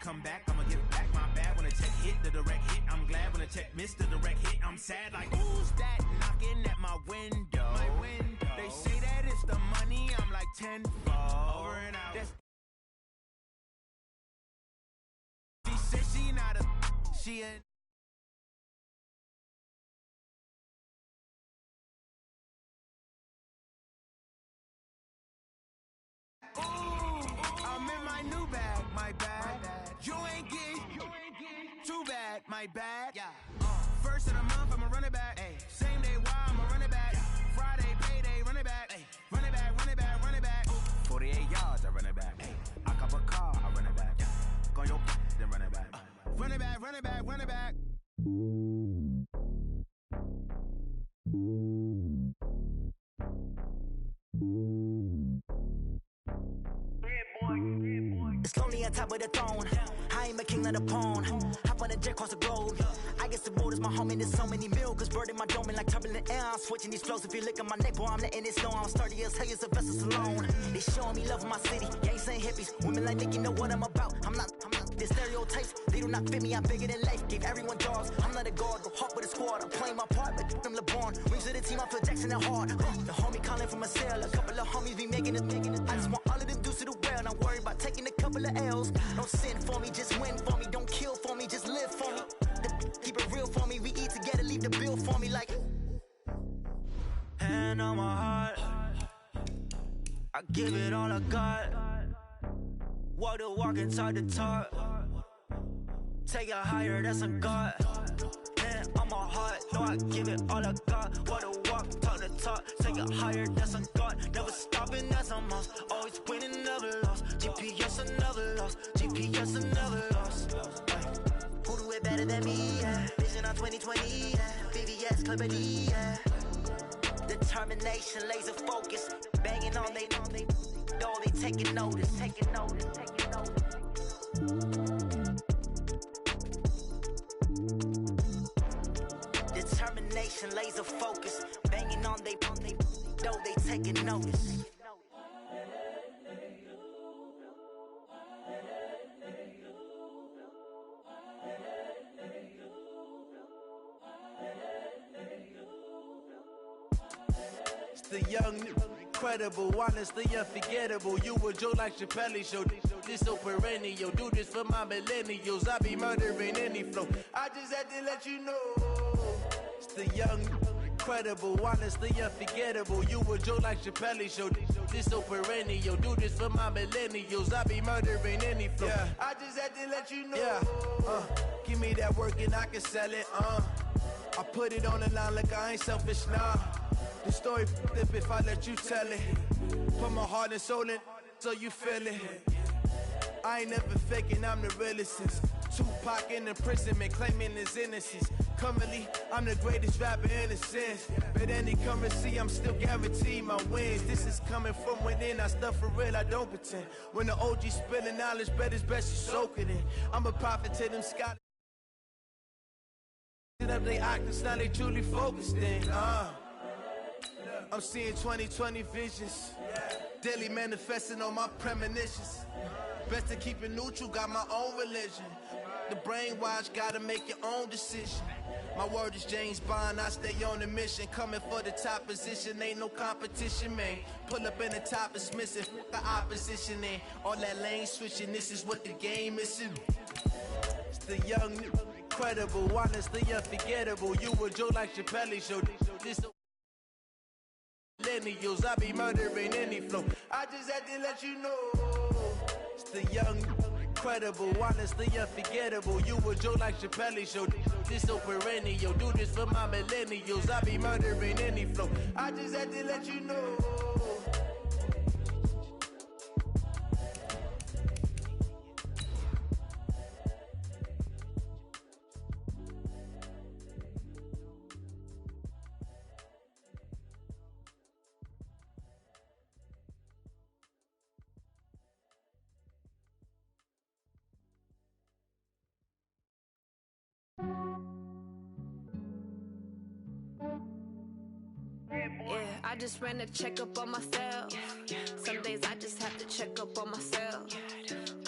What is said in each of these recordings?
come back, I'ma give back my bad. When a check hit, the direct hit, I'm glad. When a check missed, the direct hit, I'm sad. Like, who's that knocking at my window? My window. They say that it's the money, I'm like tenfold. Over and out. She said she not a, she a. Ooh, I'm in my new bag, my bad. You ain't getting too bad, my bad. Yeah. First of the month, I'ma run it back. Ay. Same day, why I'ma run it back. Friday, payday, run it back. Ay. Run it back, run it back, run it back. 48 yards, I run it back. Ay. I cop a car, I run it back. Go on your then run it back. Run it back, run it back, run it back. It's lonely on top of the throne. I ain't a king of the pawn. Hop on a jet across the globe. I guess the world is my home and there's so many miracles burning my dome and like turbulent air. I'm switching these flows. If you look at my neck, boy, I'm letting it snow. I'm sturdy as hell, it's a vessel alone. They showing me love in my city. Gangs ain't hippies. Women like Nicky know what I'm about. I'm not the stereotypes. They do not fit me. I'm bigger than life. Gave everyone jobs. I'm not a guard. Go hard with a squad. I'm playing my part, but them LeBron. Rings to the team. I feel Jackson and hard. The homie calling from a cell. A couple of homies be making it. I just want all of them dudes to do well. Not worry about taking a couple of L's. Don't sin for me, just win for me. Don't kill for me, just live for me. Keep it real for me. We eat together, leave the bill for me like. Hand on my heart, I give it all I got. Walk the walk and talk the talk. Take it higher, that's a God. Hand on my heart, no, I give it all I got. Walk the walk, talk the talk. Take it higher, that's a God. Never stopping, that's a must. Always winning, never lost. GPS, I never lost. GPS, I never lost. Who do it better than me? Yeah. Vision on 2020. Yeah. VVS, Clipper D. Yeah. Determination, laser focus. Banging on they, no, they taking notice. Taking notice, taking notice. Determination, laser focus. Banging on they, no, they taking notice. The young, incredible, honestly unforgettable. You a joke like Chappelle show. This so perennial. Do this for my millennials. I be murdering any flow. I just had to let you know. It's the young, incredible, honestly unforgettable. You a joke like Chappelle show. This so perennial. Do this for my millennials. I be murdering any flow. Yeah. I just had to let you know. Yeah. Give me that work and I can sell it. I put it on the line like I ain't selfish now. The story flip if I let you tell it. Put my heart and soul in so you feel it. I ain't never faking, I'm the realest since Tupac in imprisonment, claiming his innocence. Currently, I'm the greatest rapper in a sense. But any currency, I'm still guaranteed my wins. This is coming from within, I stuff for real, I don't pretend. When the OG spilling knowledge, bet it's best you soak it in. I'm a prophet to them scholars. Up they actors, now they truly focused in. I'm seeing 2020 visions, daily manifesting on my premonitions. Best to keep it neutral, got my own religion. The brainwash, gotta make your own decision. My word is James Bond, I stay on the mission. Coming for the top position, ain't no competition, man. Pull up in the top is missing, the opposition ain't. All that lane switching, this is what the game is. It's the young, incredible, honestly unforgettable. You a joke like Chappelle show. This millennials, I be murdering any flow. I just had to let you know. It's the young, incredible, honestly unforgettable. You a joke like Chappelle show. This so perennial. Do this for my millennials. I be murdering any flow. I just had to let you know. Yeah, I just ran a checkup on myself. Some days I just have to check up on myself.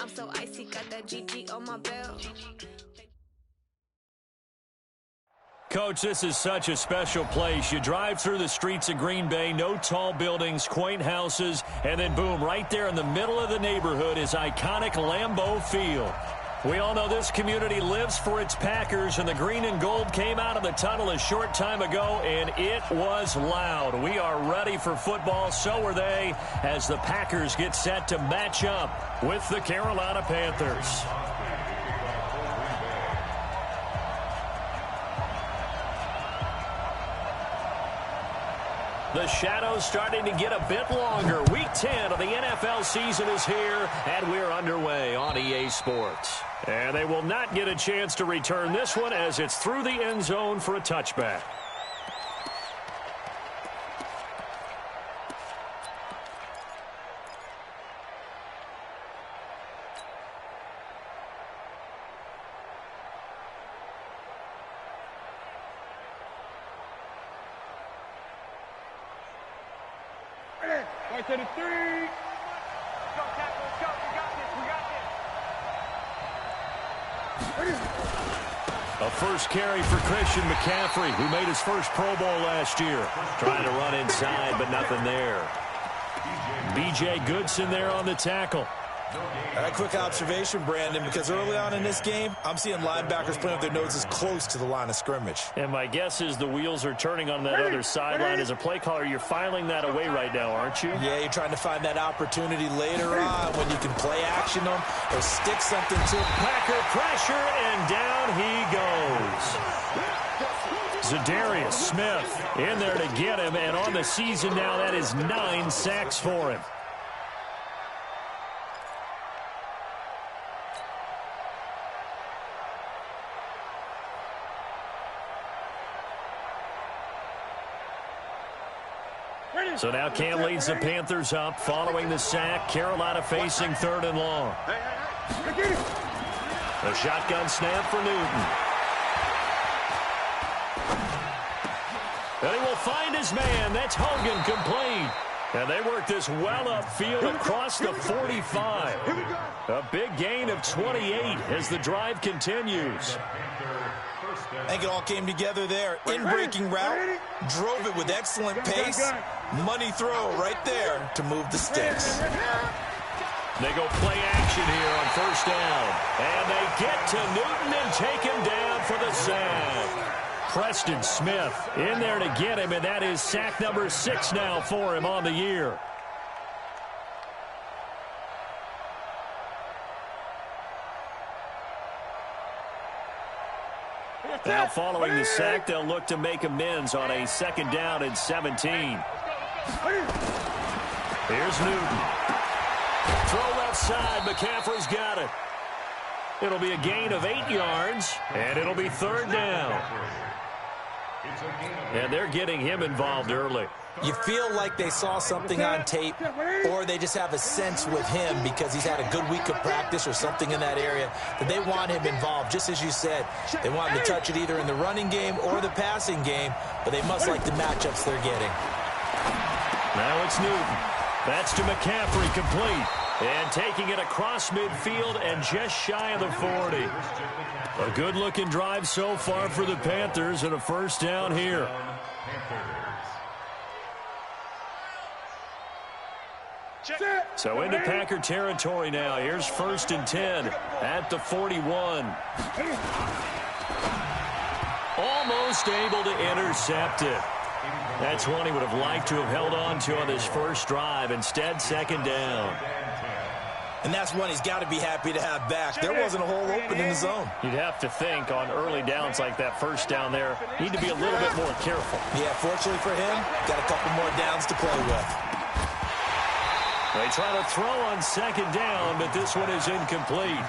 I'm so icy, got that GG on my belt. Coach, this is such a special place. You drive through the streets of Green Bay, no tall buildings, quaint houses, and then boom, right there in the middle of the neighborhood is iconic Lambeau Field. We all know this community lives for its Packers, and the green and gold came out of the tunnel a short time ago, and it was loud. We are ready for football, so are they, as the Packers get set to match up with the Carolina Panthers. The shadows starting to get a bit longer. Week 10 of the NFL season is here, and we're underway on EA Sports. And they will not get a chance to return this one as it's through the end zone for a touchback. Right to the 3. Let's go, tackle. Let's go. We got this. A first carry for Christian McCaffrey, who made his first Pro Bowl last year. Trying to run inside, but nothing there. B.J. Goodson there on the tackle. A quick observation, Brandon, because early on in this game, I'm seeing linebackers playing with their noses close to the line of scrimmage. And my guess is the wheels are turning on that other sideline. As a play caller, you're filing that away right now, aren't you? Yeah, you're trying to find that opportunity later on when you can play action them or stick something to them. Packer pressure, and down he goes. Zadarius Smith in there to get him, and on the season now, that is 9 sacks for him. So now Cam leads the Panthers up following the sack. Carolina facing 3rd and long. A shotgun snap for Newton. And he will find his man. That's Hogan, complete. And they work this well upfield across the 45. A big gain of 28 as the drive continues. I think it all came together there. In-breaking route, drove it with excellent pace. Money throw right there to move the sticks. They go play action here on 1st down. And they get to Newton and take him down for the sack. Preston Smith in there to get him, and that is sack number 6 now for him on the year. Now following the sack, they'll look to make amends on a 2nd down and 17. Here's Newton. Throw left side. McCaffrey's got it. It'll be a gain of 8 yards, and it'll be 3rd down. And they're getting him involved early. You feel like they saw something on tape, or they just have a sense with him because he's had a good week of practice or something in that area that they want him involved. Just as you said, they want him to touch it either in the running game or the passing game, but they must like the matchups they're getting. Now it's Newton. That's to McCaffrey, complete. And taking it across midfield and just shy of the 40. A good-looking drive so far for the Panthers and a 1st down here. So into Packer territory now. Here's 1st and 10 at the 41. Almost able to intercept it. That's one he would have liked to have held on to on this first drive. Instead, 2nd down. And that's one he's got to be happy to have back. There wasn't a hole open in the zone. You'd have to think on early downs like that 1st down there, need to be a little bit more careful. Yeah, fortunately for him, got a couple more downs to play with. They try to throw on 2nd down, but this one is incomplete.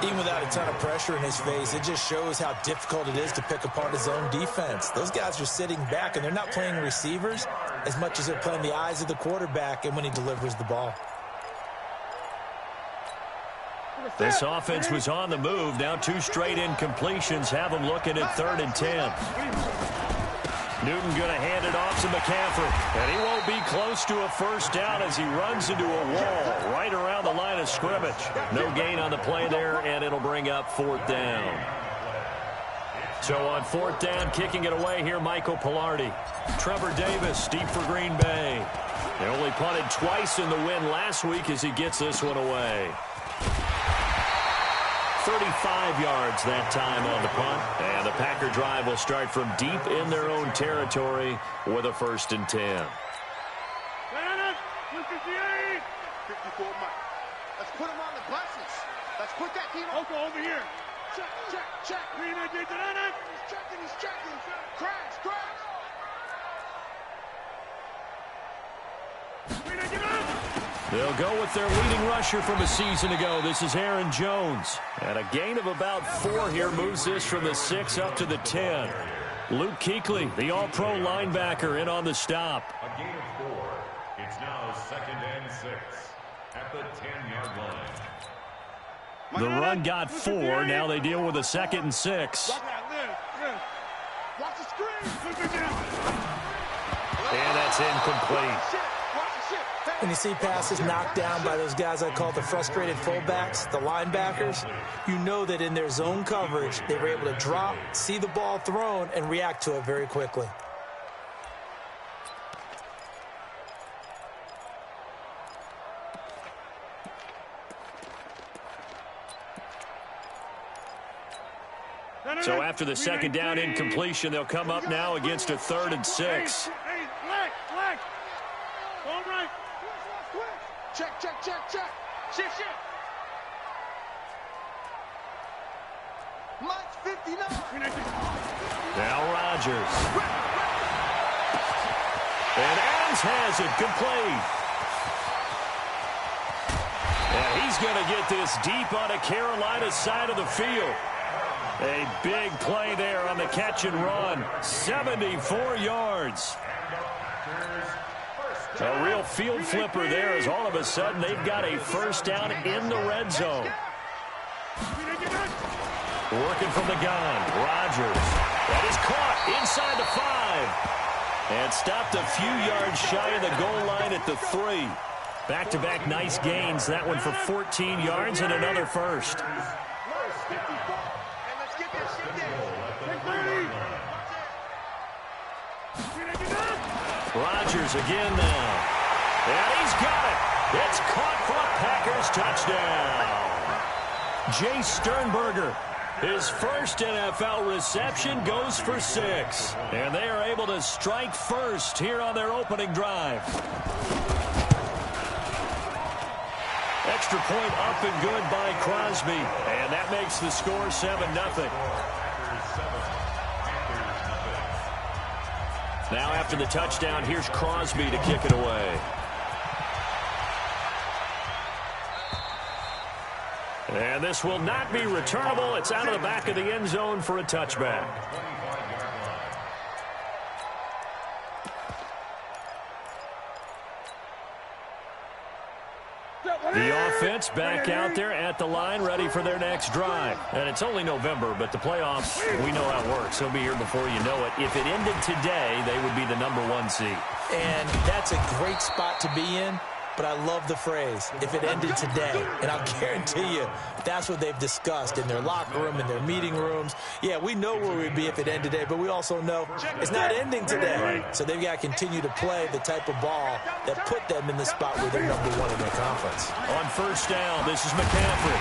Even without a ton of pressure in his face, it just shows how difficult it is to pick apart his own defense. Those guys are sitting back, and they're not playing receivers as much as they're playing the eyes of the quarterback and when he delivers the ball. This offense was on the move. Now 2 straight incompletions have them looking at 3rd and 10. Newton going to hand it off to McCaffrey. And he won't be close to a first down as he runs into a wall right around the line of scrimmage. No gain on the play there, and it'll bring up 4th down. So on 4th down, kicking it away here, Michael Pilardi. Trevor Davis, deep for Green Bay. They only punted twice in the win last week as he gets this one away. 35 yards that time on the punt. And the Packer drive will start from deep in their own territory with a 1st and 10. 54 Mike. Let's put him on the buses. Let's put that team on. Over here. Check, check, check. He's checking. Crash. They'll go with their leading rusher from a season ago. This is Aaron Jones. And a gain of about 4 here moves this from the 6 up to the 10. Luke Kuechly, the all-pro linebacker, in on the stop. A gain of 4. It's now 2nd and 6 at the 10-yard line. The run got 4. Now they deal with a 2nd and 6. Watch the screen. And that's incomplete. When you see passes knocked down by those guys I call the frustrated fullbacks, the linebackers, you know that in their zone coverage, they were able to drop, see the ball thrown, and react to it very quickly. So after the 2nd down incompletion, they'll come up now against a 3rd and 6. Leg. All right. Check. Shift. Mike's 59. Now Rodgers. And Adams has it complete. And he's going to get this deep on a Carolina side of the field. A big play there on the catch and run. 74 yards. A real field flipper there as all of a sudden they've got a 1st down in the red zone. Working from the gun, Rodgers. That is caught inside the 5. And stopped a few yards shy of the goal line at the 3. Back-to-back nice gains. That one for 14 yards and another 1st. Rodgers again now. And he's got it. It's caught for a Packers touchdown. Jay Sternberger, his first NFL reception, goes for 6. And they are able to strike first here on their opening drive. Extra point up and good by Crosby. And that makes the score 7-0. Now after the touchdown, here's Crosby to kick it away. And this will not be returnable. It's out of the back of the end zone for a touchback. The offense back out there at the line, ready for their next drive. And it's only November, but the playoffs, we know how it works. They'll be here before you know it. If it ended today, they would be the #1 seed. And that's a great spot to be in. But I love the phrase, if it ended today. And I'll guarantee you, that's what they've discussed in their locker room, in their meeting rooms. Yeah, we know where we'd be if it ended today, but we also know it's not ending today. Right. So they've got to continue to play the type of ball that put them in the spot where they're #1 in their conference. On 1st down, this is McCaffrey.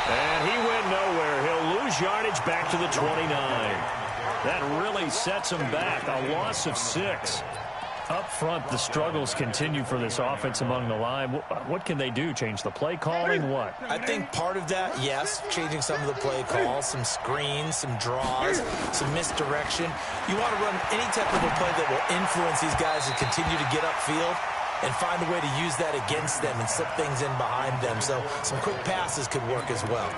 And he went nowhere. He'll lose yardage back to the 29. That really sets him back. A loss of 6. Up front, the struggles continue for this offense among the line. What can they do? Change the play calling? What? I think part of that, yes, changing some of the play calls, some screens, some draws, some misdirection. You want to run any type of a play that will influence these guys to continue to get upfield and find a way to use that against them and slip things in behind them. So some quick passes could work as well.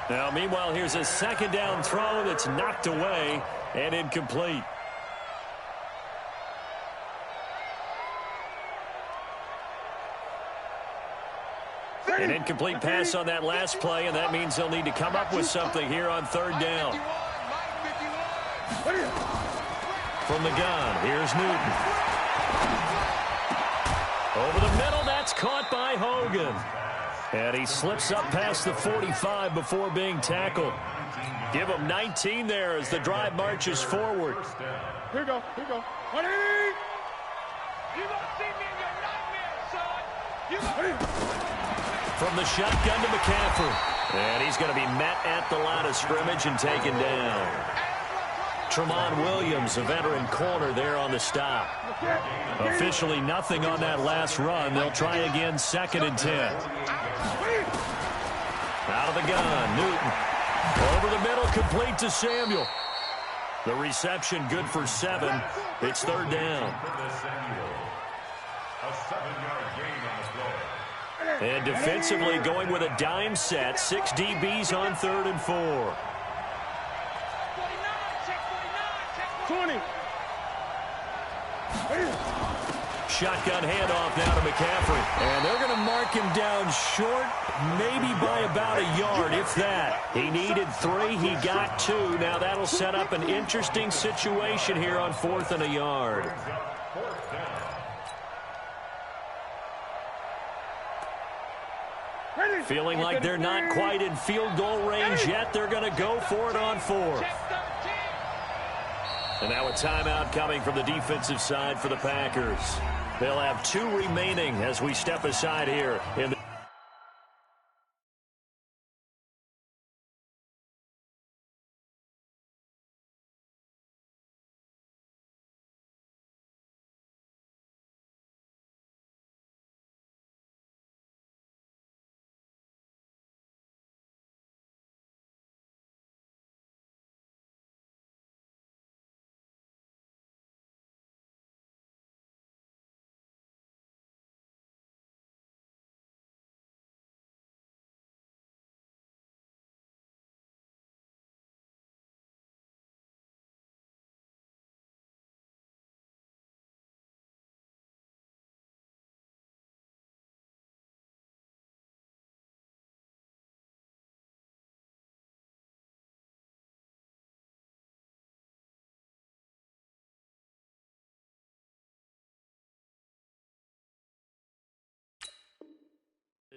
Now, meanwhile, here's a 2nd down throw that's knocked away and incomplete. An incomplete pass on that last play, and that means they'll need to come up with something here on 3rd down. from the gun. Here's Newton. Over the middle, that's caught by Hogan. And he slips up past the 45 before being tackled. Give him 19 there as the drive marches forward. Here you go. 20! You gonna see me in your nightmares, son! From the shotgun to McCaffrey. And he's going to be met at the line of scrimmage and taken down. Tramon Williams, a veteran corner there on the stop. Officially nothing on that last run. They'll try again, 2nd and 10. Out of the gun, Newton. Over the middle, complete to Samuel. The reception good for 7. It's 3rd down. A 7-yard gain on the play. And defensively going with a dime set. 6 DBs on 3rd and 4. 20. Shotgun handoff now to McCaffrey. And they're going to mark him down short, maybe by about a yard, if that. He needed 3. He got 2. Now that'll set up an interesting situation here on 4th and a yard. Feeling like they're not quite in field goal range yet. They're going to go for it on 4th. And now a timeout coming from the defensive side for the Packers. They'll have 2 remaining as we step aside here in the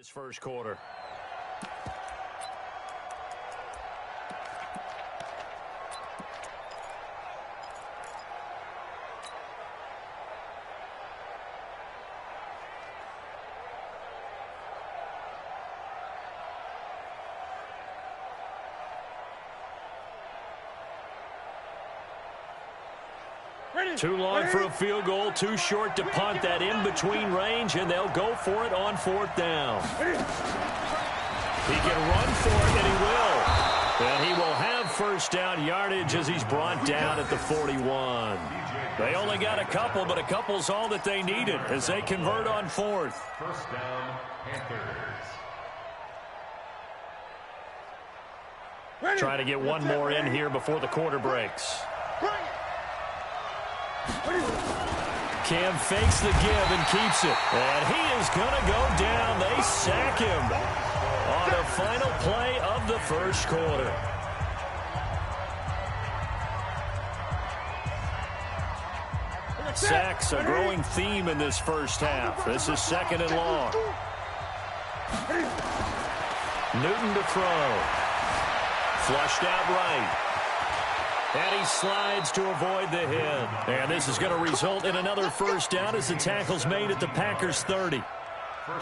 this first quarter. Too long for a field goal, too short to punt. That in-between range, and they'll go for it on 4th down. He can run for it, and he will. And he will have first down yardage as he's brought down at the 41. They only got a couple, but a couple's all that they needed as they convert on 4th. First down, Panthers. Trying to get one more in here before the quarter breaks. Cam fakes the give and keeps it. And he is going to go down. They sack him on the final play of the first quarter. Sacks a growing theme in this first half. This is 2nd and long. Newton to throw. Flushed out right. And he slides to avoid the hit. And this is going to result in another first down as the tackle's made at the Packers' 30.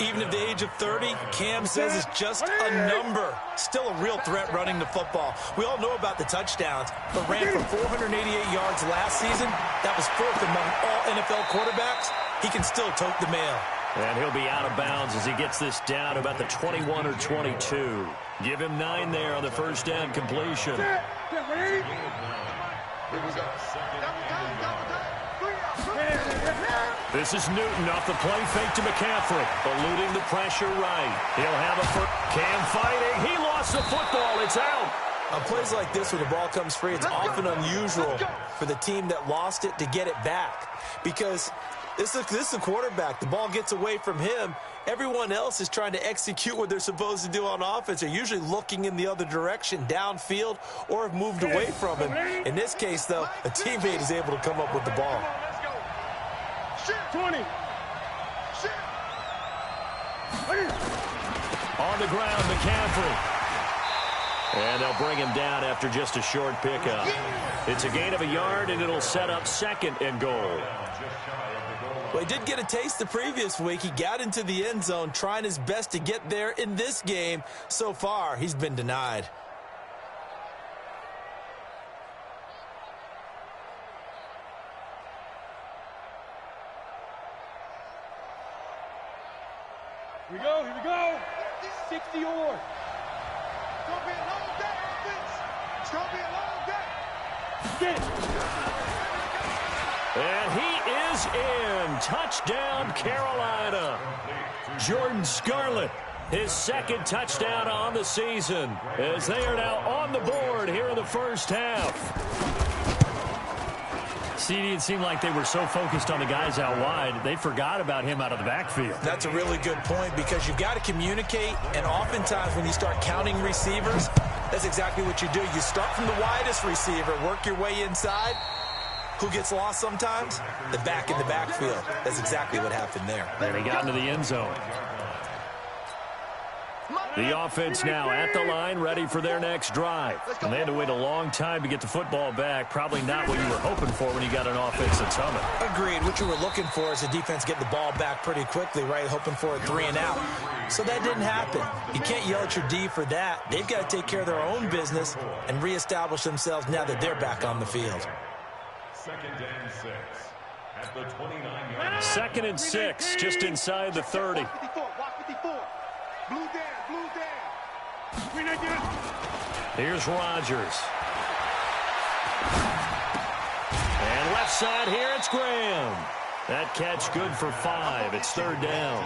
Even at the age of 30, Cam says it's just a number. Still a real threat running the football. We all know about the touchdowns, but ran for 488 yards last season. That was 4th among all NFL quarterbacks. He can still tote the mail. And he'll be out of bounds as he gets this down about the 21 or 22. Give him 9 there on the first down completion. This is Newton off the play fake to McCaffrey. Eluding the pressure right. He'll have a Cam fighting. He lost the football. It's out. On plays like this where the ball comes free, it's often unusual for the team that lost it to get it back because This is the quarterback. The ball gets away from him. Everyone else is trying to execute what they're supposed to do on offense. They're usually looking in the other direction, downfield, or have moved away from him. In this case, though, a teammate is able to come up with the ball. Let's go. Shoot. 20. Shoot. On the ground, McCaffrey. And they'll bring him down after just a short pickup. It's a gain of a yard, and it'll set up 2nd and goal. Well, he did get a taste the previous week. He got into the end zone, trying his best to get there in this game. So far, he's been denied. Here we go, here we go. 60 or. It's going to be a long day, offense. It's going to be a long day. Get it. And he is in. Touchdown, Carolina. Jordan Scarlett, his 2nd touchdown on the season, as they are now on the board here in the first half. See, it seemed like they were so focused on the guys out wide, they forgot about him out of the backfield. That's a really good point, because you've got to communicate, and oftentimes when you start counting receivers, that's exactly what you do. You start from the widest receiver, work your way inside. Who gets lost sometimes? The back in the backfield. That's exactly what happened there. And he got into the end zone. The offense now at the line, ready for their next drive. And they had to wait a long time to get the football back. Probably not what you were hoping for when you got an offense that's humming. Agreed. What you were looking for is the defense get the ball back pretty quickly, right? Hoping for a 3 and out. So that didn't happen. You can't yell at your D for that. They've got to take care of their own business and reestablish themselves now that they're back on the field. 2nd and 6 at the 29-yard line. 2nd and 6, just inside the 30. Watch 54, watch 54. Blue down. Here's Rodgers. And left side here, it's Graham. That catch good for 5. It's 3rd down.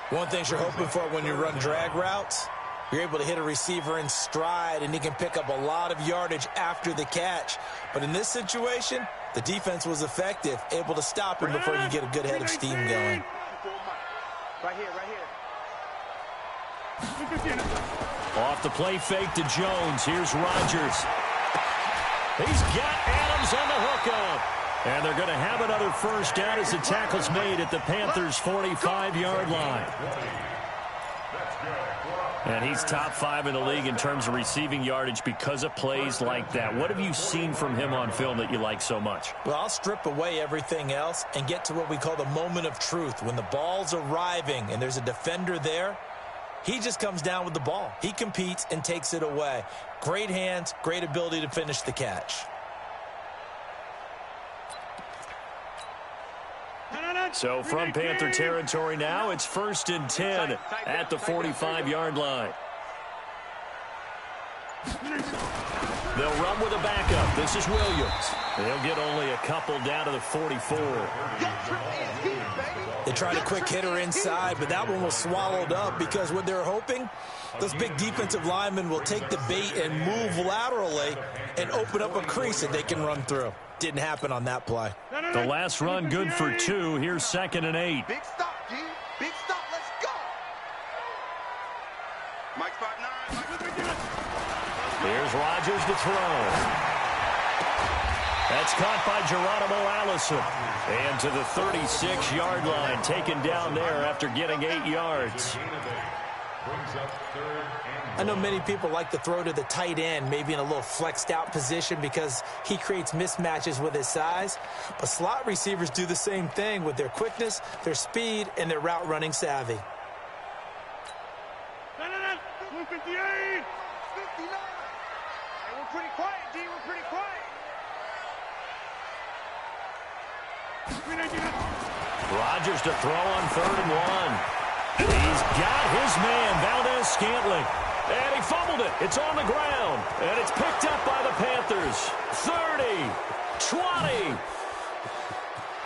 One thing you're hoping for when you run drag routes, you're able to hit a receiver in stride, and he can pick up a lot of yardage after the catch. But in this situation, the defense was effective, able to stop him before you get a good head of steam going. Right here, right here. Off the play fake to Jones. Here's Rodgers. He's got Adams on the hookup. And they're going to have another first down as the tackle's made at the Panthers' 45-yard line. And he's top 5 in the league in terms of receiving yardage because of plays like that. What have you seen from him on film that you like so much? Well, I'll strip away everything else and get to what we call the moment of truth. When the ball's arriving and there's a defender there, he just comes down with the ball. He competes and takes it away. Great hands, great ability to finish the catch. So from Panther territory now, it's 1st and 10 at the 45-yard line. They'll run with a backup. This is Williams. They'll get only a couple down to the 44. They tried a quick hitter inside, but that one was swallowed up because what they're hoping, those big defensive linemen will take the bait and move laterally and open up a crease that they can run through. Didn't happen on that play. The last run good for 2. Here's 2nd and 8. Big stop, G. Big stop. Let's go. Mike 5'9". Here's Rodgers to throw. That's caught by Geronimo Allison. And to the 36-yard line, taken down there after getting 8 yards. I know many people like to throw to the tight end, maybe in a little flexed out position because he creates mismatches with his size. But slot receivers do the same thing with their quickness, their speed, and their route running savvy. 158. 59. Hey, we're pretty quiet, D. We're pretty quiet. Rodgers to throw on 3rd and 1. He's got his man, Valdez-Scantling. And he fumbled it. It's on the ground. And it's picked up by the Panthers. 30, 20.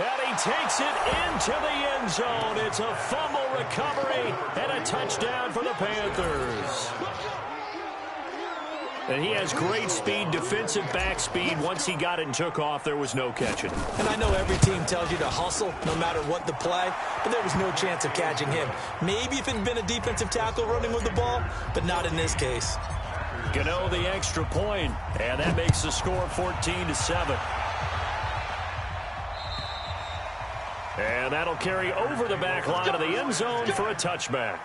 And he takes it into the end zone. It's a fumble recovery and a touchdown for the Panthers. And he has great speed, defensive back speed. Once he got it and took off, there was no catching. And I know every team tells you to hustle no matter what the play, but there was no chance of catching him. Maybe if it had been a defensive tackle running with the ball, but not in this case. Gano the extra point, and that makes the score 14-7. And that'll carry over the back line of the end zone for a touchback.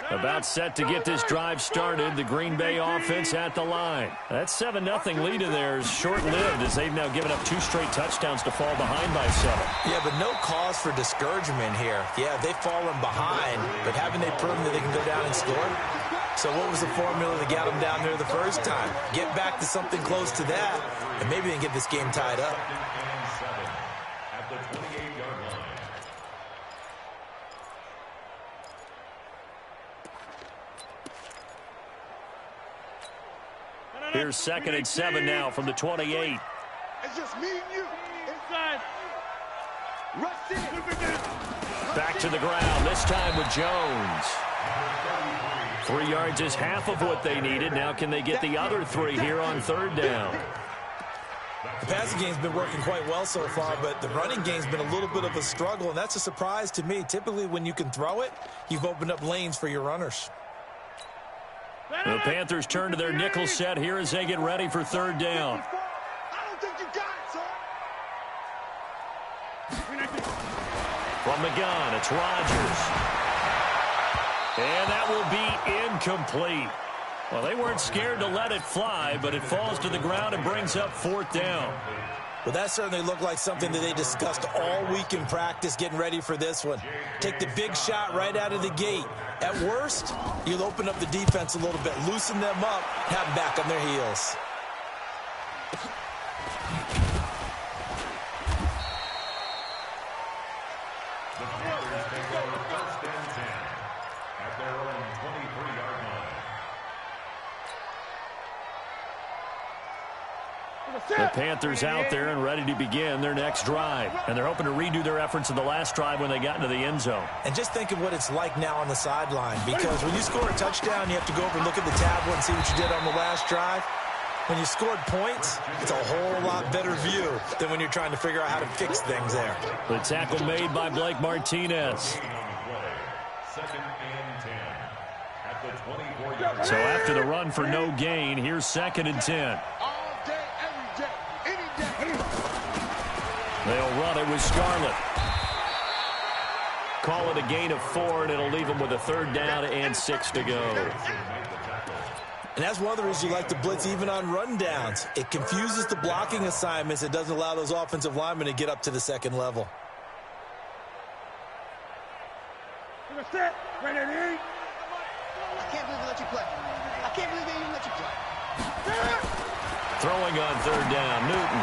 About set to get this drive started. The Green Bay offense at the line. That 7-0 lead of theirs short-lived as they've now given up 2 straight touchdowns to fall behind by 7. Yeah, but no cause for discouragement here. Yeah, they've fallen behind, but haven't they proven that they can go down and score? So what was the formula that got them down there the first time? Get back to something close to that, and maybe they can get this game tied up. At the 28-yard line. Here's 2nd and 7 now from the 28. It's just me and you. Inside. Rush in. Back to the ground, this time with Jones. 3 yards is half of what they needed. Now can they get the other 3 here on 3rd down? The passing game's been working quite well so far, but the running game's been a little bit of a struggle, and that's a surprise to me. Typically, when you can throw it, you've opened up lanes for your runners. The Panthers turn to their nickel set here as they get ready for 3rd down. I don't think you got it, son. From the gun, it's Rodgers. And that will be incomplete. Well, they weren't scared to let it fly, but it falls to the ground and brings up 4th down. Well, that certainly looked like something that they discussed all week in practice getting ready for this one. Take the big shot right out of the gate. At worst, you'll open up the defense a little bit, loosen them up, have them back on their heels. The Panthers take over 1st and 10 at their own 23-yard line. The Panthers out there and ready to begin their next drive. And they're hoping to redo their efforts in the last drive when they got into the end zone. And just think of what it's like now on the sideline, because when you score a touchdown, you have to go over and look at the tablet and see what you did on the last drive. When you scored points, it's a whole lot better view than when you're trying to figure out how to fix things there. The tackle made by Blake Martinez. 2nd and 10 at the 24-yard line. So after the run for no gain, here's 2nd and 10. They'll run it with Scarlett. Call it a gain of 4, and it'll leave them with a 3rd down and 6 to go. And that's one of the reasons you like to blitz even on run downs. It confuses the blocking assignments. It doesn't allow those offensive linemen to get up to the 2nd level. I can't believe they let you play. I can't believe they even let you play. Throwing on 3rd down, Newton.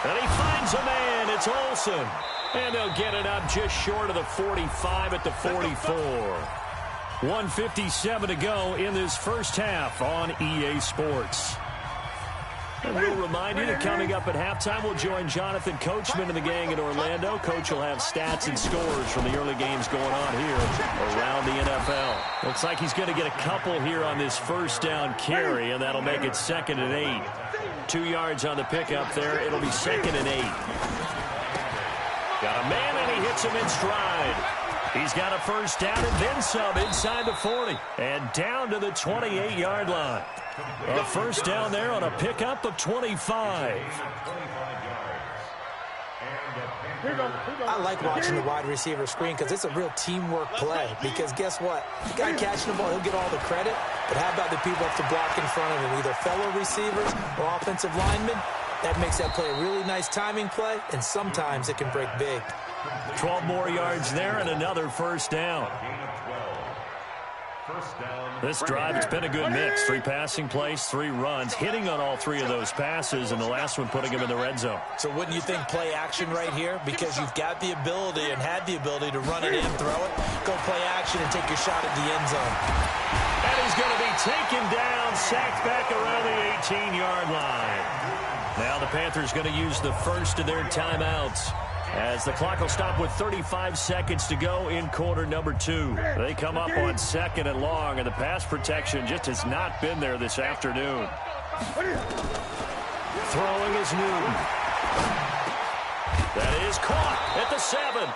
And he finds a man. It's Olsen. And they'll get it up just short of the 45 at the 44. 1:57 to go in this first half on EA Sports. And we'll remind you that coming up at halftime, we'll join Jonathan Coachman and the gang in Orlando. Coach will have stats and scores from the early games going on here around the NFL. Looks like he's going to get a couple here on this 1st down carry, and that'll make it 2nd and 8. 2 yards on the pickup there. It'll be 2nd and 8. Got a man, and he hits him in stride. He's got a 1st down and then some inside the 40 and down to the 28-yard line. A 1st down there on a pickup of 25. I like watching the wide receiver screen because it's a real teamwork play. Because guess what? The guy catching the ball, he'll get all the credit. But how about the people have to block in front of him, either fellow receivers or offensive linemen? That makes that play a really nice timing play, and sometimes it can break big. 12 more yards there and another 1st down. This drive, it's been a good mix. 3 passing plays, 3 runs, hitting on all 3 of those passes, and the last one putting him in the red zone. So wouldn't you think play action right here? Because you've got the ability and had the ability to run it in, throw it, go play action, and take your shot at the end zone. And he's going to be taken down, sacked back around the 18-yard line. Now the Panthers going to use the first of their timeouts. as the clock will stop with 35 seconds to go in quarter number 2. They come up on 2nd and long, and the pass protection just has not been there this afternoon. Throwing is Newton. That is caught at the 7.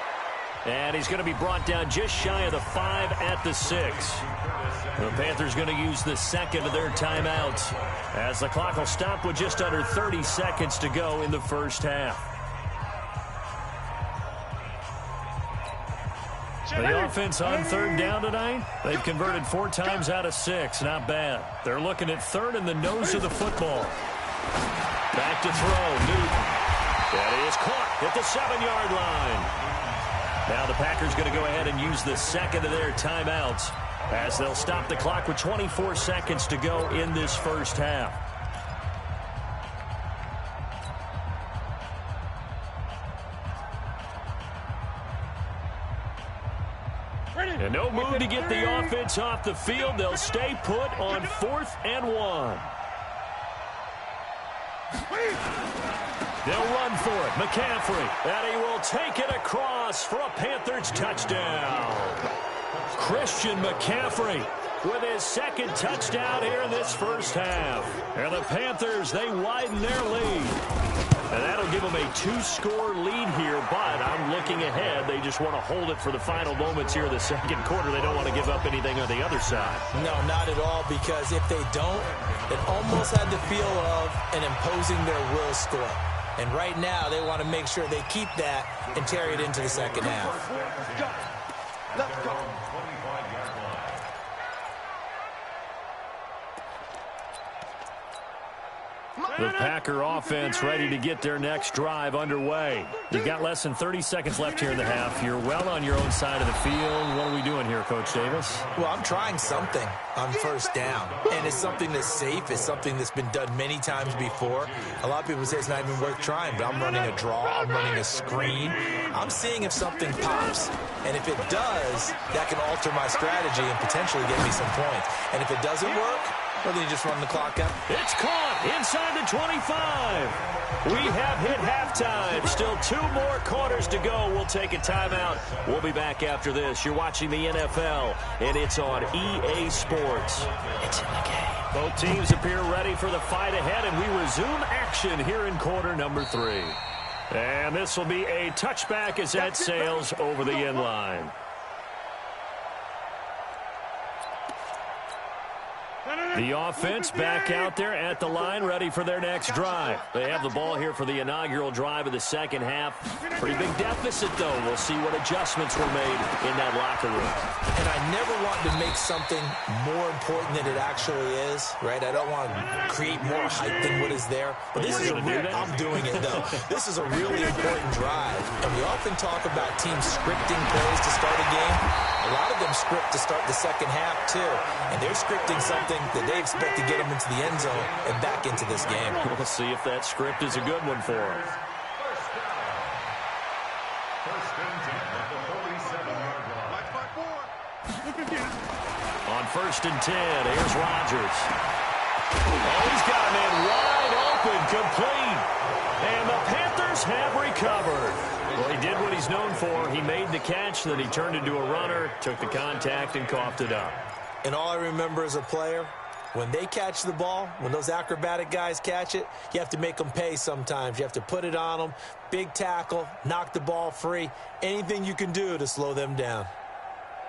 And he's going to be brought down just shy of the 5 at the 6. The Panthers going to use the second of their timeouts as the clock will stop with just under 30 seconds to go in the first half. The offense on 3rd down tonight, they've converted 4 times out of 6. Not bad. They're looking at 3rd in the nose of the football. Back to throw, Newton. That is caught at the 7-yard line. Now the Packers going to go ahead and use the second of their timeouts as they'll stop the clock with 24 seconds to go in this first half. And no move to get the offense off the field. They'll stay put on 4th and 1. They'll run for it. McCaffrey. And he will take it across for a Panthers touchdown. Christian McCaffrey with his 2nd touchdown here in this first half. And the Panthers, they widen their lead. And that'll give them a 2-score lead here, but I'm looking ahead. They just want to hold it for the final moments here in the second quarter. They don't want to give up anything on the other side. No, not at all, because if they don't, it almost had the feel of an imposing their will score. And right now, they want to make sure they keep that and carry it into the second half. Let's go. The Packer offense ready to get their next drive underway. You've got less than 30 seconds left here in the half. You're well on your own side of the field. What are we doing here, Coach Davis? Well, I'm trying something on 1st down, and it's something that's safe. It's something that's been done many times before. A lot of people say it's not even worth trying, but I'm running a draw. I'm running a screen. I'm seeing if something pops, and if it does, that can alter my strategy and potentially get me some points. And if it doesn't work, well, then you just run the clock out. It's caught inside the 25. We have hit halftime. Still 2 more quarters to go. We'll take a timeout. We'll be back after this. You're watching the NFL, and it's on EA Sports. It's in the game. Both teams appear ready for the fight ahead, and we resume action here in quarter number 3. And this will be a touchback as that sails over the end line. The offense back out there at the line, ready for their next drive. They have the ball here for the inaugural drive of the second half. Pretty big deficit, though. We'll see what adjustments were made in that locker room. And I never want to make something more important than it actually is, right? I don't want to create more hype than what is there. But this is I'm doing it, though. This is a really important drive. And we often talk about teams scripting plays to start a game. A lot of them script to start the second half, too. And they're scripting something that they expect to get them into the end zone and back into this game. We'll see if that script is a good one for them. First and 10 at the 47-yard line. On 1st and 10, here's Rodgers. Oh, he's got him in wide open, complete. And the Panthers have recovered. Well, he did what he's known for. He made the catch, then he turned into a runner, took the contact, and coughed it up. And all I remember as a player, when they catch the ball, when those acrobatic guys catch it, you have to make them pay sometimes. You have to put it on them, big tackle, knock the ball free, anything you can do to slow them down.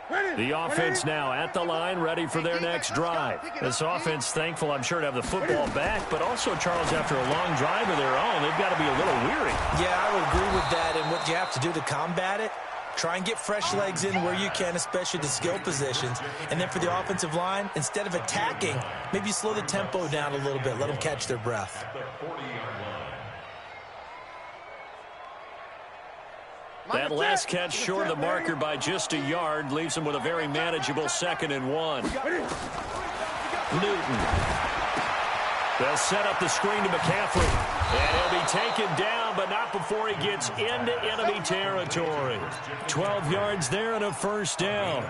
The offense now at the line, ready for their next drive. This offense, thankful, I'm sure, to have the football back, but also, Charles, after a long drive of their own, they've got to be a little weary. Yeah, I would agree with that, and what you have to do to combat it, try and get fresh legs in where you can, especially the skill positions. And then for the offensive line, instead of attacking, maybe slow the tempo down a little bit, let them catch their breath. That last catch short of the marker by just a yard leaves him with a very manageable 2nd and 1. Newton. They'll set up the screen to McCaffrey. And he'll be taken down, but not before he gets into enemy territory. 12 yards there and a first down.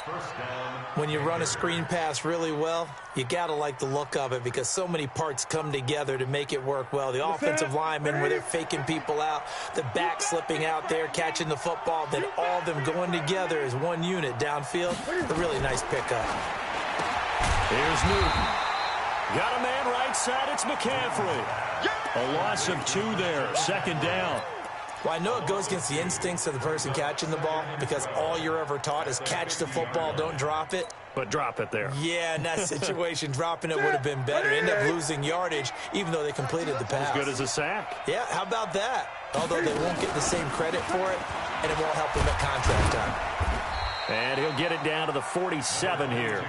First down. When you run a screen pass really well, you got to like the look of it because so many parts come together to make it work well. The offensive linemen, where they're faking people out, the back slipping out there, catching the football, then all of them going together as one unit downfield. A really nice pickup. Here's Newton. Got a man right side. It's McCaffrey. A loss of 2 there. Second down. Well, I know it goes against the instincts of the person catching the ball because all you're ever taught is catch the football, don't drop it. But drop it there. Yeah, in that situation, dropping it would have been better. End up losing yardage, even though they completed the pass. As good as a sack. Yeah, how about that? Although they won't get the same credit for it, and it won't help them at contract time. And he'll get it down to the 47 here.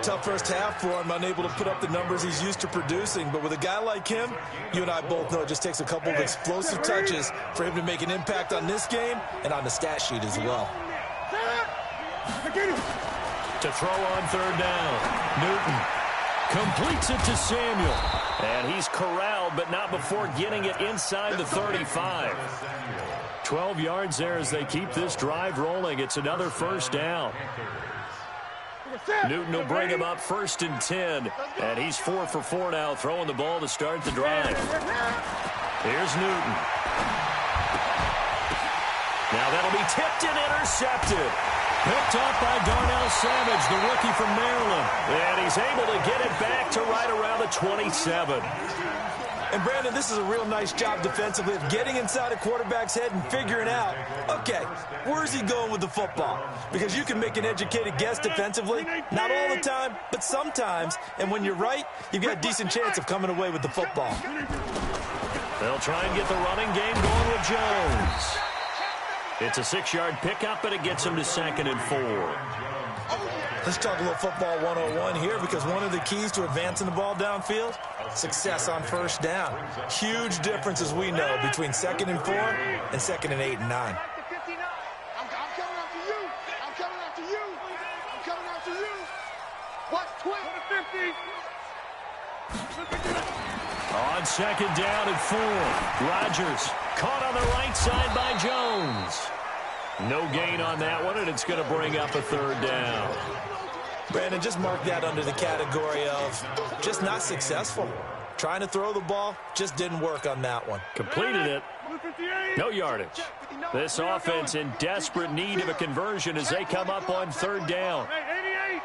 Tough first half for him, unable to put up the numbers he's used to producing. But with a guy like him, you and I both know it just takes a couple of explosive touches for him to make an impact on this game and on the stat sheet as well. To throw on third down. Newton completes it to Samuel. And he's corralled, but not before getting it inside the 35. 12 yards there as they keep this drive rolling. It's another first down. Newton will bring him up 1st and 10. And he's 4 for 4 now, throwing the ball to start the drive. Here's Newton. Now that'll be tipped and intercepted. Picked off by Darnell Savage, the rookie from Maryland. And he's able to get it back to right around the 27. And, Brandon, this is a real nice job defensively of getting inside a quarterback's head and figuring out, okay, where's he going with the football? Because you can make an educated guess defensively, not all the time, but sometimes. And when you're right, you've got a decent chance of coming away with the football. They'll try and get the running game going with Jones. It's a 6-yard pickup, but it gets him to 2nd and 4. Let's talk a little football 101 here because one of the keys to advancing the ball downfield, success on first down. Huge difference, as we know, between 2nd and 4 and 2nd and 8 and 9. I'm coming after you. I'm coming after you. I'm coming after you. What's 12 to 50? On 2nd down and 4. Rodgers caught on the right side by Jones. No gain on that one, and it's going to bring up a 3rd down. Brandon, just mark that under the category of just not successful. Trying to throw the ball, just didn't work on that one. Completed it. No yardage. This offense in desperate need of a conversion as they come up on 3rd down. 88.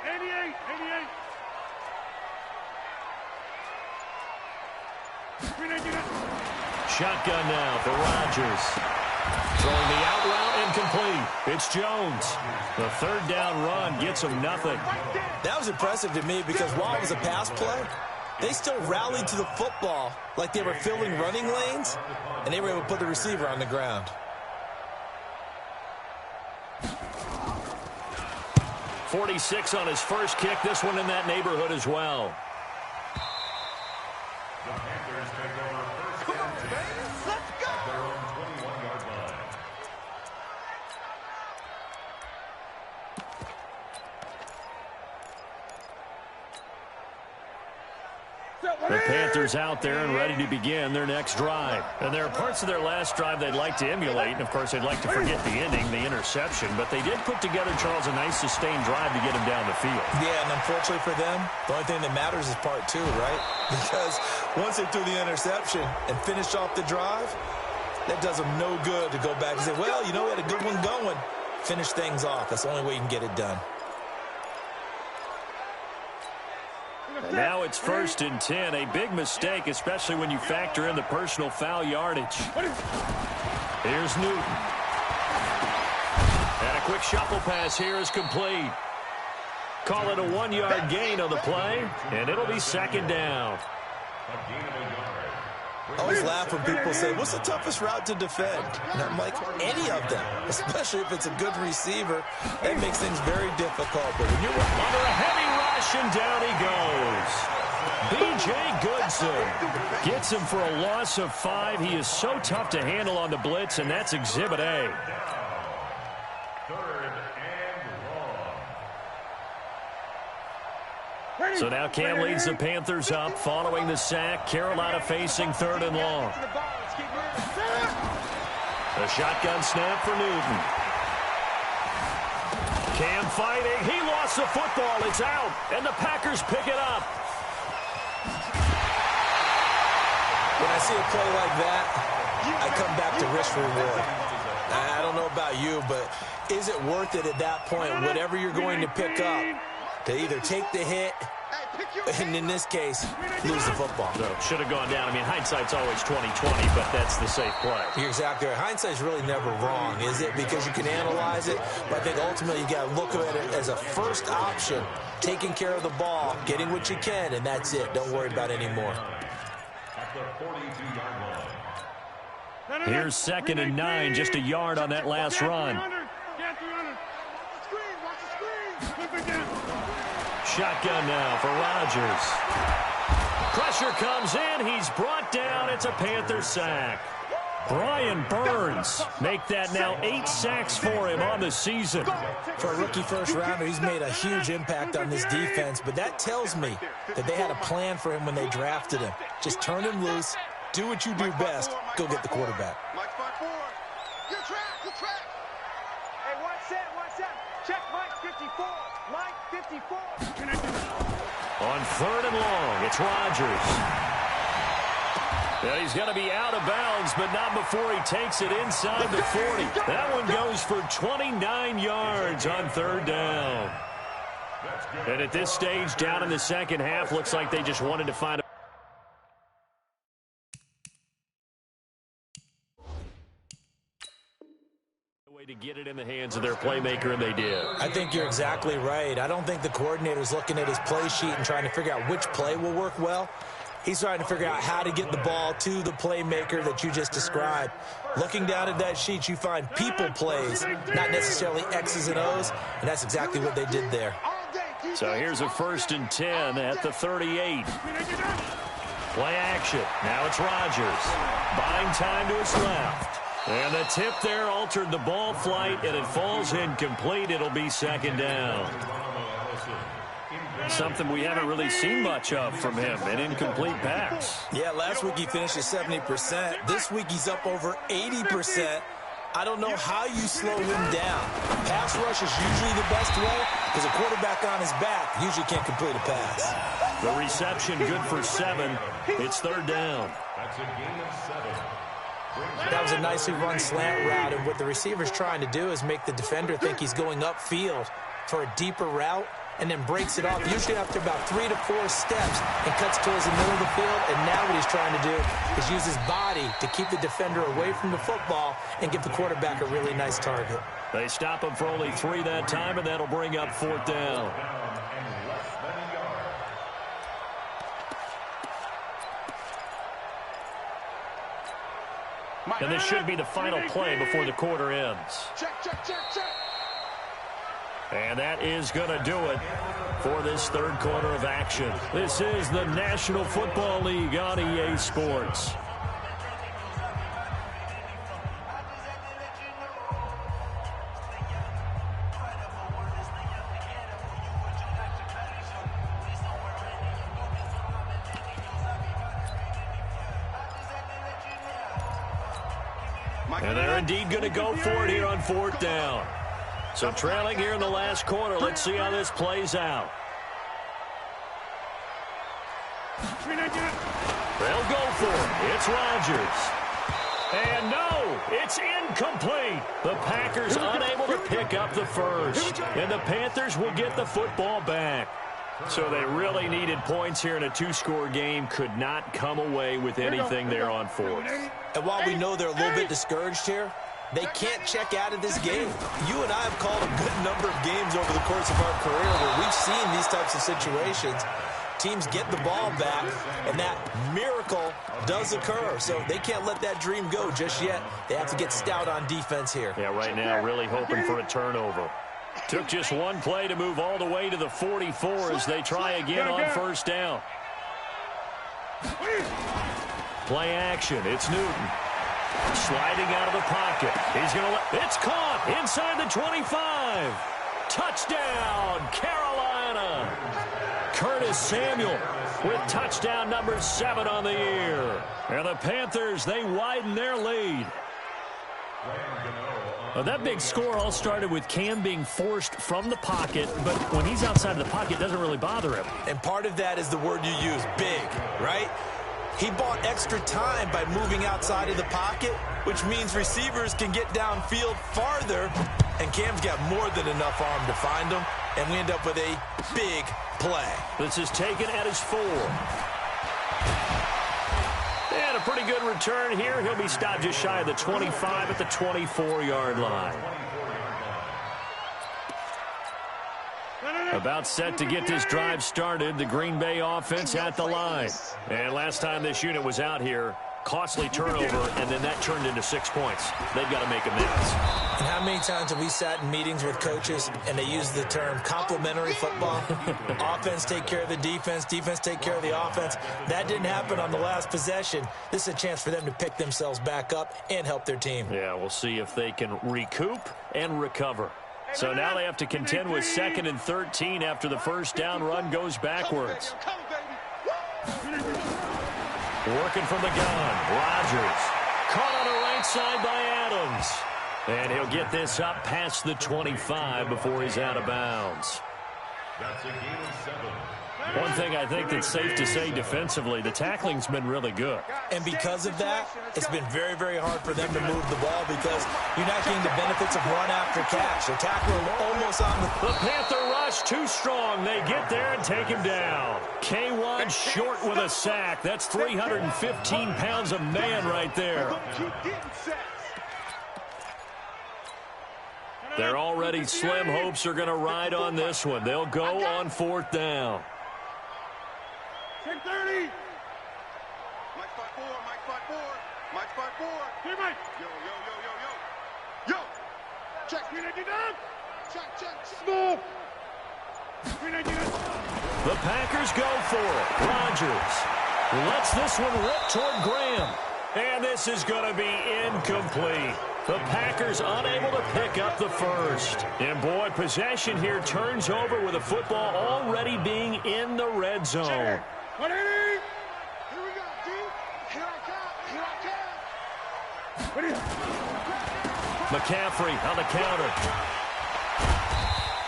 Shotgun now for Rodgers. Throwing the out route incomplete. It's Jones. The 3rd down run gets him nothing. That was impressive to me because while it was a pass play, they still rallied to the football like they were filling running lanes, and they were able to put the receiver on the ground. .46 on his first kick. This one in that neighborhood as well. The Panthers take over first and 10 at their own 21-yard line. The Panthers out there and ready to begin their next drive. And there are parts of their last drive they'd like to emulate, and of course they'd like to forget the ending, the interception, but they did put together, Charles, a nice sustained drive to get him down the field. Yeah, and unfortunately for them, the only thing that matters is part 2, right? Because once they threw the interception and finished off the drive, that does them no good to go back and say, well, you know, we had a good one going. Finish things off. That's the only way you can get it done. And now it's 1st and 10. A big mistake, especially when you factor in the personal foul yardage. Here's Newton. And a quick shuffle pass here is complete. Call it a 1-yard gain on the play, and it'll be 2nd down. I always laugh when people say, what's the toughest route to defend? And I'm like, any of them, especially if it's a good receiver. That makes things very difficult. But when you're under a heavy rush, and down he goes. B.J. Goodson gets him for a loss of 5. He is so tough to handle on the blitz, and that's Exhibit A. 3rd and long. So now Cam leads the Panthers up following the sack. Carolina facing 3rd and long. A shotgun snap for Newton. Cam fighting. He lost the football. It's out. And the Packers pick it up. When I see a play like that, I come back to risk reward. I don't know about you, but is it worth it at that point, whatever you're going to pick up, to either take the hit and, in this case, lose the football? So should have gone down. I mean, hindsight's always 20/20, but that's the safe play. You're exactly right. Hindsight's really never wrong, is it? Because you can analyze it, but I think ultimately you got to look at it as a first option, taking care of the ball, getting what you can, and that's it. Don't worry about any more. At the 42-yard line. Here's 2nd and 9, just a yard on that last run. Shotgun now for Rodgers. Pressure comes in. He's brought down. It's a Panther sack. Brian Burns make that now 8 sacks for him on the season. For a rookie first-rounder, he's made a huge impact on this defense, but that tells me that they had a plan for him when they drafted him. Just turn him loose, do what you do best, go get the quarterback. Mike 5-4. Good track. Hey, watch that. Check Mike 54. Mike 54. On 3rd and long, it's Rodgers. Yeah, he's going to be out of bounds, but not before he takes it inside the 40. That one goes for 29 yards on 3rd down. And at this stage, down in the second half, looks like they just wanted to find a way to get it in the hands of their playmaker, and they did. I think you're exactly right. I don't think the coordinator's looking at his play sheet and trying to figure out which play will work well. He's trying to figure out how to get the ball to the playmaker that you just described. Looking down at that sheet, you find people plays, not necessarily X's and O's, and that's exactly what they did there. So here's a 1st and 10 at the 38. Play action. Now it's Rodgers. Buying time to his left. And the tip there altered the ball flight, and it falls incomplete. It'll be 2nd down. Something we haven't really seen much of from him, an incomplete pass. Yeah, last week he finished at 70%. This week he's up over 80%. I don't know how you slow him down. Pass rush is usually the best way because a quarterback on his back usually can't complete a pass. The reception good for 7. It's 3rd down. That's a gain of 7. That was a nicely run slant route, and what the receiver's trying to do is make the defender think he's going upfield for a deeper route, and then breaks it off, usually after about 3 to 4 steps, and cuts towards the middle of the field. And now what he's trying to do is use his body to keep the defender away from the football and give the quarterback a really nice target. They stop him for only 3 that time, and that'll bring up 4th down. And this should be the final play before the quarter ends. Check. And that is going to do it for this 3rd quarter of action. This is the National Football League on EA Sports. And they're indeed going to go for it here on 4th down. So trailing here in the last quarter. Let's see how this plays out. They'll go for it. It's Rodgers. And no, it's incomplete. The Packers unable to pick up the first. And the Panthers will get the football back. So they really needed points here in a 2-score game. Could not come away with anything there on 4th. And while we know they're a little bit discouraged here, they can't check out of this game. You and I have called a good number of games over the course of our career where we've seen these types of situations. Teams get the ball back, and that miracle does occur. So they can't let that dream go just yet. They have to get stout on defense here. Yeah, right now really hoping for a turnover. Took just one play to move all the way to the 44 as they try again on 1st down. Play action. It's Newton. Sliding out of the pocket. He's going to let... It's caught inside the 25. Touchdown, Carolina. Curtis Samuel with touchdown number 7 on the year. And the Panthers, they widen their lead. A Well, that big score all started with Cam being forced from the pocket, but when he's outside of the pocket, it doesn't really bother him. And part of that is the word you use, big, right? He bought extra time by moving outside of the pocket, which means receivers can get downfield farther, and Cam's got more than enough arm to find him, and we end up with a big play. This is taken at his 4. And a pretty good return here. He'll be stopped just shy of the 25 at the 24-yard line. About set to get this drive started, the Green Bay offense at the line. And last time this unit was out here, costly turnover, and then that turned into 6 points. They've got to make amends. And how many times have we sat in meetings with coaches and they use the term complementary football? Offense take care of the defense, defense take care of the offense. That didn't happen on the last possession. This is a chance for them to pick themselves back up and help their team. Yeah, we'll see if they can recoup and recover. So now they have to contend with 2nd and 13 after the first down run goes backwards. Working from the gun, Rodgers. Caught on the right side by Adams. And he'll get this up past the 25 before he's out of bounds. That's a gain of 7. One thing I think that's safe to say defensively, the tackling's been really good. And because of that, it's been very, very hard for them to move the ball because you're not getting the benefits of run after catch. They're tackling almost on the Panther rush, too strong. They get there and take him down. K1 short with a sack. That's 315 pounds of man right there. They're already slim hopes are going to ride on this one. They'll go on 4th down. 10-30. Mike 5-4, Mike 5-4, Mike 5-4. Here, Mike. Yo, yo, yo, yo, yo. Yo. Check. Green ID down. Check, check. Small. Green ID down. The Packers go for it. Rodgers lets this one rip toward Graham. And this is going to be incomplete. The Packers unable to pick up the first. And, boy, possession here turns over with the football already being in the red zone. 180. Here we go, D. Here I come. Here I come. McCaffrey on the counter.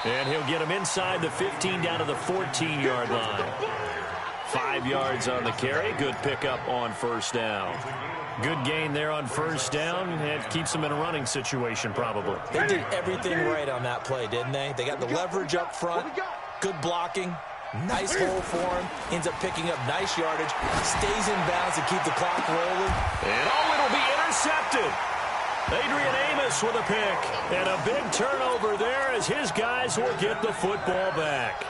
And he'll get him inside the 15 down to the 14-yard line. 5 yards on the carry. Good pickup on first down. Good gain there on first down. It keeps them in a running situation probably. They did everything right on that play, didn't they? They got the leverage up front, good blocking, nice hole for him, ends up picking up nice yardage, stays in bounds to keep the clock rolling. And it'll be intercepted. Adrian Amos with a pick. And a big turnover there as his guys will get the football back.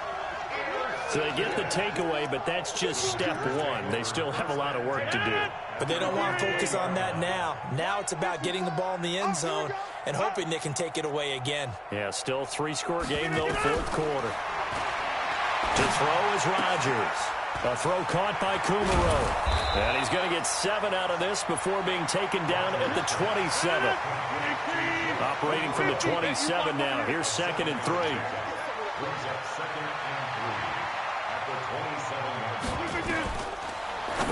So they get the takeaway, but that's just step one. They still have a lot of work to do. But they don't want to focus on that now. Now it's about getting the ball in the end zone and hoping they can take it away again. Yeah, still 3-score game, though, 4th quarter. To throw is Rodgers. A throw caught by Kumaro. And he's going to get 7 out of this before being taken down at the 27. Operating from the 27 now. Here's 2nd and 3.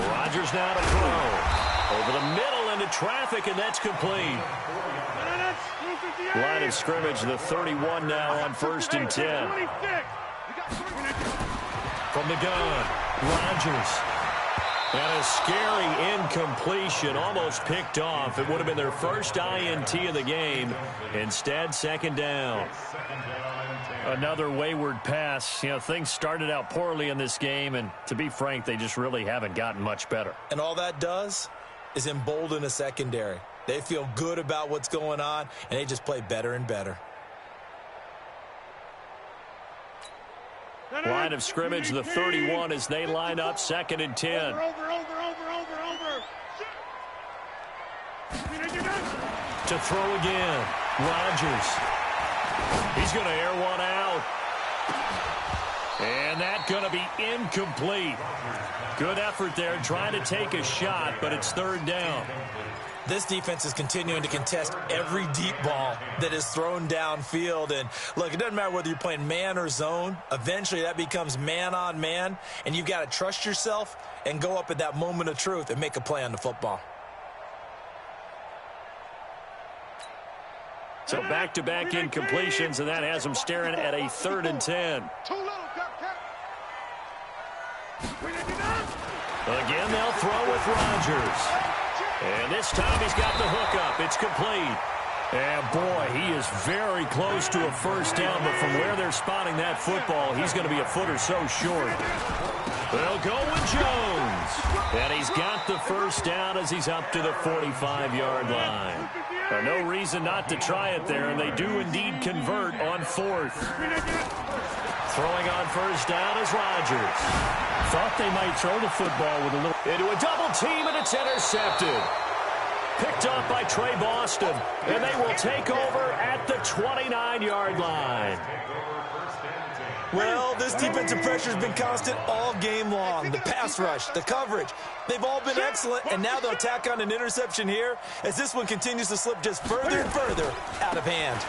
Rodgers now to throw. Over the middle into traffic, and that's complete. Line of scrimmage, the 31 now on 1st and 10. From the gun, Rodgers. And a scary incompletion, almost picked off. It would have been their first INT of the game. Instead, 2nd down. Another wayward pass. You know, things started out poorly in this game, and to be frank, they just really haven't gotten much better. And all that does is embolden a secondary. They feel good about what's going on, and they just play better and better. Line of scrimmage, the 31 as they line up 2nd and 10. To throw again, Rodgers. He's going to air one out. And that's going to be incomplete. Good effort there trying to take a shot, but it's 3rd down. This defense is continuing to contest every deep ball that is thrown downfield. And, look, it doesn't matter whether you're playing man or zone. Eventually that becomes man on man, and you've got to trust yourself and go up at that moment of truth and make a play on the football. So back-to-back incompletions, and that has them staring at a 3rd and 10. Again, they'll throw with Rodgers. And this time he's got the hookup. It's complete. And, boy, he is very close to a first down, but from where they're spotting that football, he's going to be a foot or so short. They'll go with Jones. And he's got the first down as he's up to the 45-yard line. No reason not to try it there, and they do indeed convert on 4th. Throwing on first down is Rodgers. Thought they might throw the football with a little... Into a double team, and it's intercepted. Picked off by Trey Boston, and they will take over at the 29-yard line. Well, this defensive pressure has been constant all game long. The pass rush, the coverage, they've all been excellent, and now they'll tack on an interception here as this one continues to slip just further and further out of hand.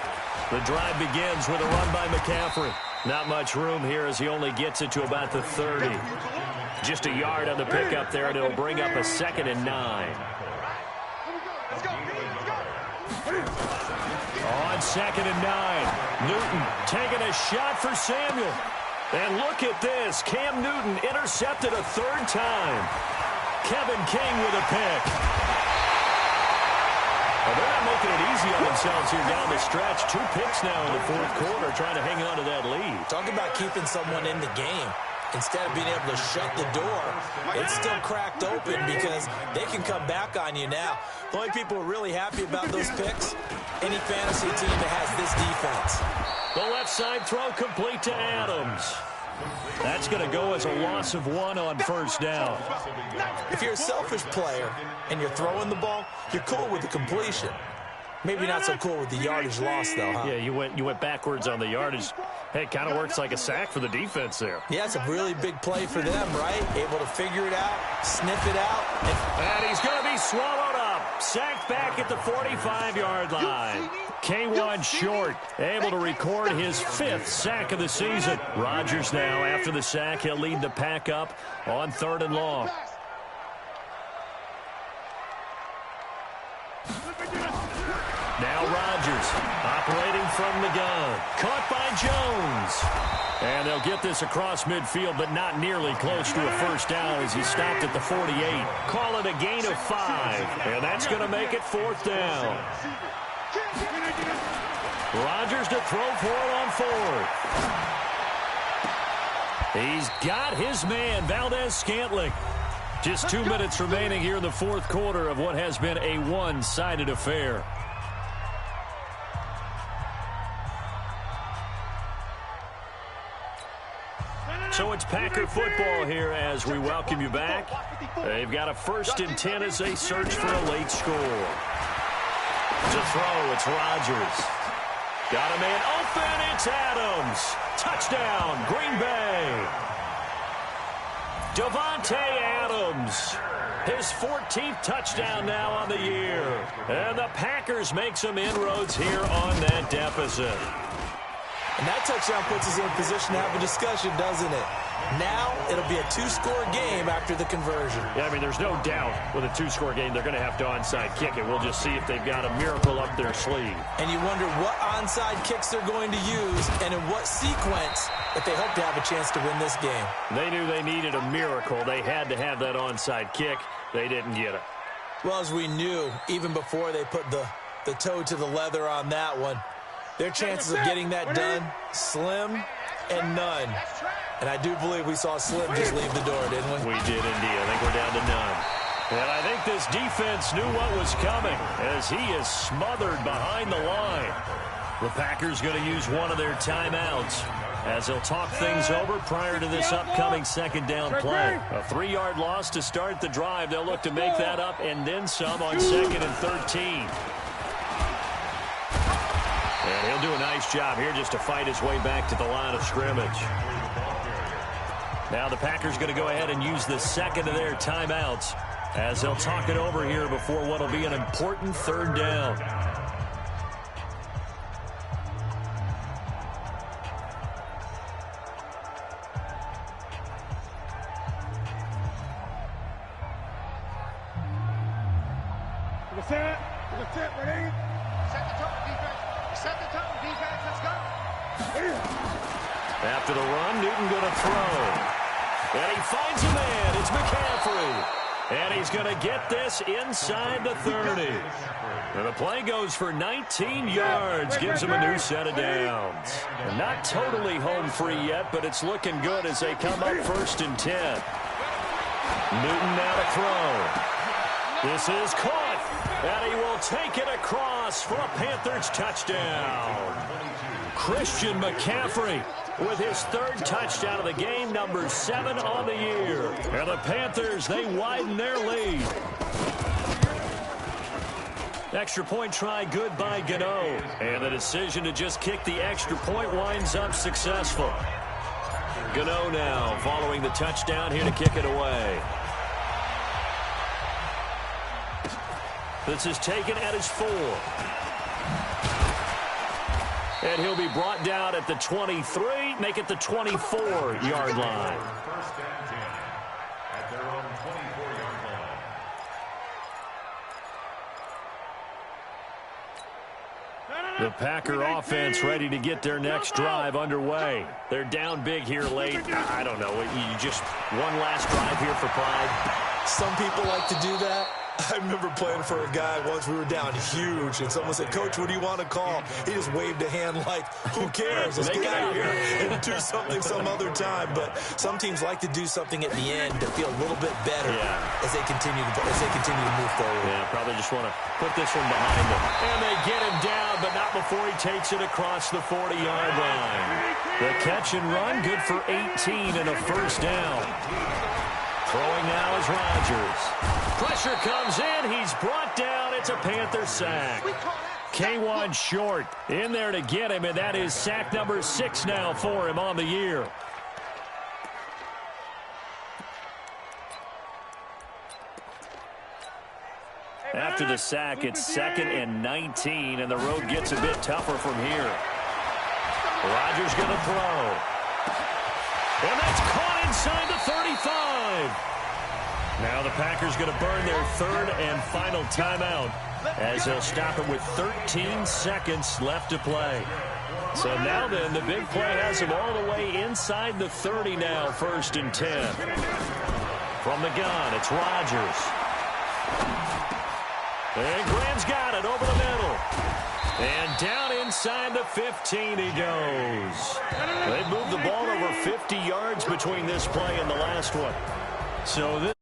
The drive begins with a run by McCaffrey. Not much room here as he only gets it to about the 30. Just a yard on the pickup there, and it'll bring up a 2nd and 9. On 2nd and 9, Newton taking a shot for Samuel. And look at this. Cam Newton intercepted a 3rd time. Kevin King with a pick. Well, they're not making it easy on themselves here down the stretch. 2 picks now in the 4th quarter trying to hang on to that lead. Talk about keeping someone in the game. Instead of being able to shut the door, it's still cracked open because they can come back on you now. The only people who are really happy about those picks, any fantasy team that has this defense. The left side throw complete to Adams. That's going to go as a loss of 1 on first down. If you're a selfish player and you're throwing the ball, you're cool with the completion. Maybe not so cool with the yardage loss, though, huh? Yeah, you went backwards on the yardage. Hey, it kind of works like a sack for the defense there. Yeah, it's a really big play for them, right? Able to figure it out, sniff it out. And he's going to be swallowed up. Sacked back at the 45-yard line. K1 short, able to record his 5th sack of the season. Rodgers now, after the sack, he'll lead the pack up on 3rd and long. Now Rodgers operating from the gun. Caught by Jones. And they'll get this across midfield, but not nearly close to a first down as he stopped at the 48. Call it a gain of 5. And that's going to make it 4th down. Rodgers to throw for it on 4th. He's got his man, Valdez-Scantling. Just 2 minutes remaining here in the 4th quarter of what has been a one-sided affair. So it's Packer football here as we welcome you back. They've got a 1st and 10 as they search for a late score. To throw, it's Rodgers. Got a man open, it's Adams. Touchdown, Green Bay. Davante Adams. His 14th touchdown now on the year. And the Packers make some inroads here on that deficit. And that touchdown puts us in a position to have a discussion, doesn't it? Now it'll be a 2-score game after the conversion. Yeah, I mean, there's no doubt with a 2-score game they're going to have to onside kick it. We'll just see if they've got a miracle up their sleeve. And you wonder what onside kicks they're going to use and in what sequence if they hope to have a chance to win this game. They knew they needed a miracle. They had to have that onside kick. They didn't get it. Well, as we knew, even before they put the toe to the leather on that one, their chances of getting that done, slim and none. And I do believe we saw Slim just leave the door, didn't we? We did indeed. I think we're down to none. And I think this defense knew what was coming as he is smothered behind the line. The Packers going to use one of their timeouts as they'll talk things over prior to this upcoming 2nd down play. A 3-yard loss to start the drive. They'll look to make that up and then some on 2nd and 13. And he'll do a nice job here just to fight his way back to the line of scrimmage. Now the Packers going to go ahead and use the 2nd of their timeouts as they'll talk it over here before what will be an important 3rd down. Ready? Set the top, defense. Set the tone, defense, let's go. After the run, Newton going to throw. And he finds a man. It's McCaffrey. And he's going to get this inside the 30. And the play goes for 19 yards. Gives him a new set of downs. And not totally home free yet, but it's looking good as they come up 1st and 10. Newton now to throw. This is caught. And he will take it across for a Panthers touchdown. Christian McCaffrey with his 3rd touchdown of the game, number 7 on the year. And the Panthers, they widen their lead. Extra point try good by Gano. And the decision to just kick the extra point winds up successful. Gano now following the touchdown here to kick it away. This is taken at his 4. And he'll be brought down at the 23, make it the 24-yard line. 1st and 10 at their own 24-yard line. The Packer offense ready to get their next drive underway. They're down big here late. I don't know. You just one last drive here for pride. Some people like to do that. I remember playing for a guy once. We were down huge, and someone said, "Coach, what do you want to call?" He just waved a hand like, "Who cares? Let's get out of here and do something some other time." But some teams like to do something at the end to feel a little bit better as they continue to move forward. Yeah, probably just want to put this one behind them. And they get him down, but not before he takes it across the 40-yard line. The catch and run, good for 18 and a 1st down. Throwing now is Rodgers. Pressure comes in. He's brought down. It's a Panther sack. K1 short in there to get him, and that is sack number 6 now for him on the year. After the sack, it's 2nd and 19, and the road gets a bit tougher from here. Rodgers going to throw. And that's caught inside the 35. Now the Packers going to burn their 3rd and final timeout as they'll stop it with 13 seconds left to play. So now then, the big play has him all the way inside the 30 now, 1st and 10. From the gun, it's Rodgers. And Graham's got it over the middle. And down inside the 15 he goes. They've moved the ball over 50 yards between this play and the last one. So this